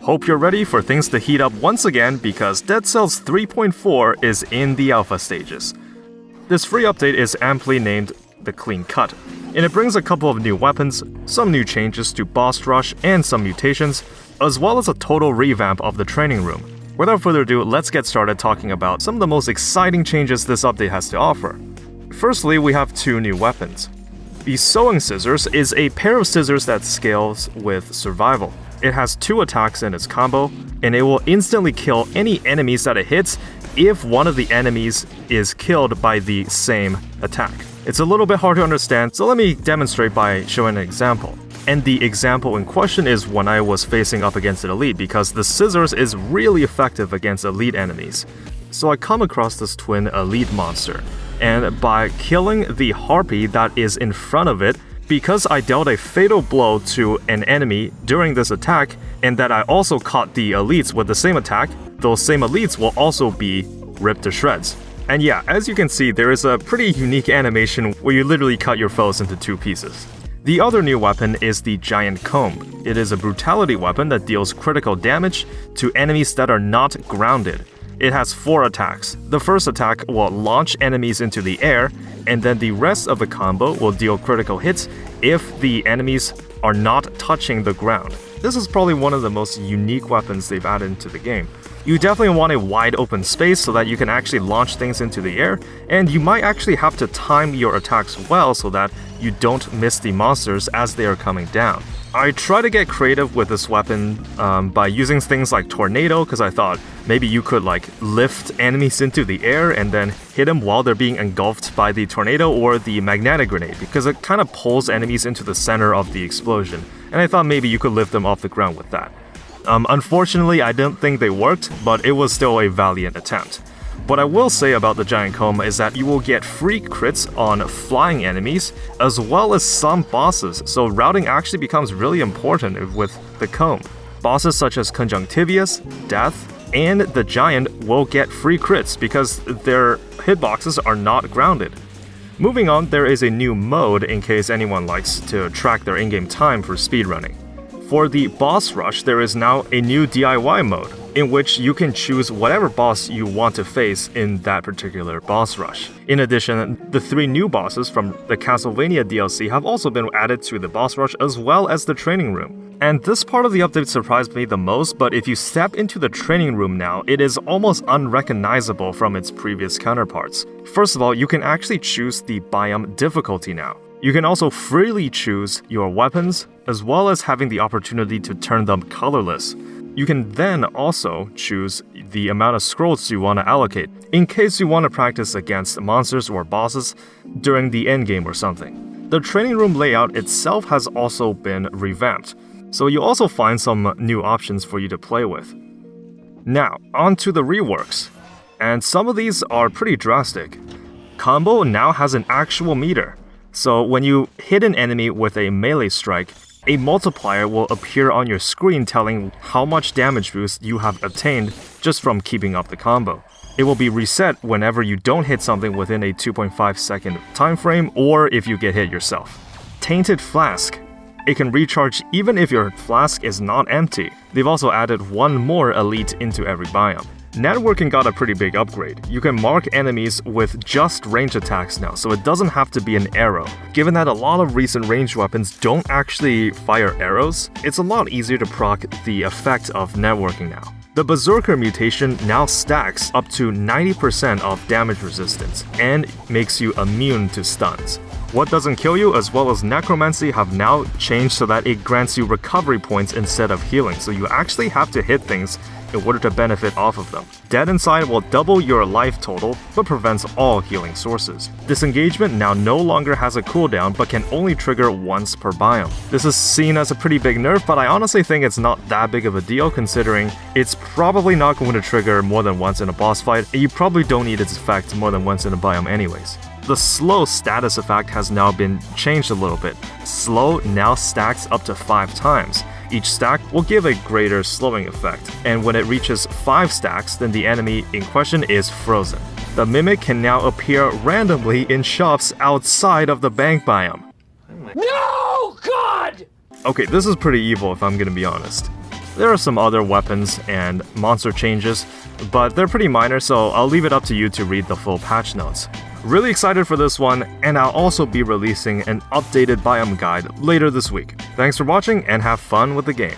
Hope you're ready for things to heat up once again because Dead Cells 3.4 is in the alpha stages. This free update is amply named the Clean Cut, and it brings a couple of new weapons, some new changes to boss rush and some mutations, as well as a total revamp of the training room. Without further ado, let's get started talking about some of the most exciting changes this update has to offer. Firstly, we have two new weapons. The Sewing Scissors is a pair of scissors that scales with survival. It has 2 attacks in its combo, and it will instantly kill any enemies that it hits if one of the enemies is killed by the same attack. It's a little bit hard to understand, so let me demonstrate by showing an example. And the example in question is when I was facing up against an elite, because the scissors is really effective against elite enemies. So I come across this twin elite monster, and by killing the harpy that is in front of it, because I dealt a fatal blow to an enemy during this attack, and that I also caught the elites with the same attack, those same elites will also be ripped to shreds. And yeah, as you can see, there is a pretty unique animation where you literally cut your foes into 2 pieces. The other new weapon is the Giant Comb. It is a brutality weapon that deals critical damage to enemies that are not grounded. It has 4 attacks. The first attack will launch enemies into the air, and then the rest of the combo will deal critical hits if the enemies are not touching the ground. This is probably one of the most unique weapons they've added into the game. You definitely want a wide open space so that you can actually launch things into the air, and you might actually have to time your attacks well so that you don't miss the monsters as they are coming down. I try to get creative with this weapon by using things like Tornado, because I thought maybe you could lift enemies into the air and then hit them while they're being engulfed by the tornado, or the magnetic grenade, because it kind of pulls enemies into the center of the explosion, and I thought maybe you could lift them off the ground with that. Unfortunately, I don't think they worked, but it was still a valiant attempt. What I will say about the Giant Comb is that you will get free crits on flying enemies, as well as some bosses, so routing actually becomes really important with the comb. Bosses such as Conjunctivius, Death, and the Giant will get free crits because their hitboxes are not grounded. Moving on, there is a new mode in case anyone likes to track their in-game time for speedrunning. For the boss rush, there is now a new DIY mode, in which you can choose whatever boss you want to face in that particular boss rush. In addition, the 3 new bosses from the Castlevania DLC have also been added to the boss rush, as well as the training room. And this part of the update surprised me the most, but if you step into the training room now, it is almost unrecognizable from its previous counterparts. First of all, you can actually choose the biome difficulty now. You can also freely choose your weapons, as well as having the opportunity to turn them colorless. You can then also choose the amount of scrolls you want to allocate, in case you want to practice against monsters or bosses during the endgame or something. The training room layout itself has also been revamped, so you'll also find some new options for you to play with. Now, on to the reworks, and some of these are pretty drastic. Combo now has an actual meter. So when you hit an enemy with a melee strike, a multiplier will appear on your screen telling how much damage boost you have obtained just from keeping up the combo. It will be reset whenever you don't hit something within a 2.5 second time frame, or if you get hit yourself. Tainted Flask. It can recharge even if your flask is not empty. They've also added 1 more elite into every biome. Networking got a pretty big upgrade. You can mark enemies with just range attacks now, so it doesn't have to be an arrow. Given that a lot of recent ranged weapons don't actually fire arrows, it's a lot easier to proc the effect of networking now. The Berserker mutation now stacks up to 90% of damage resistance and makes you immune to stuns. What doesn't kill you, as well as Necromancy, have now changed so that it grants you recovery points instead of healing, so you actually have to hit things in order to benefit off of them. Dead Inside will double your life total, but prevents all healing sources. Disengagement now no longer has a cooldown, but can only trigger once per biome. This is seen as a pretty big nerf, but I honestly think it's not that big of a deal, considering it's probably not going to trigger more than once in a boss fight, and you probably don't need its effect more than once in a biome anyways. The slow status effect has now been changed a little bit. Slow now stacks up to 5 times. Each stack will give a greater slowing effect, and when it reaches 5 stacks, then the enemy in question is frozen. The Mimic can now appear randomly in shops outside of the bank biome. No, God! Okay, this is pretty evil if I'm gonna be honest. There are some other weapons and monster changes, but they're pretty minor, so I'll leave it up to you to read the full patch notes. Really excited for this one, and I'll also be releasing an updated biome guide later this week. Thanks for watching and have fun with the game.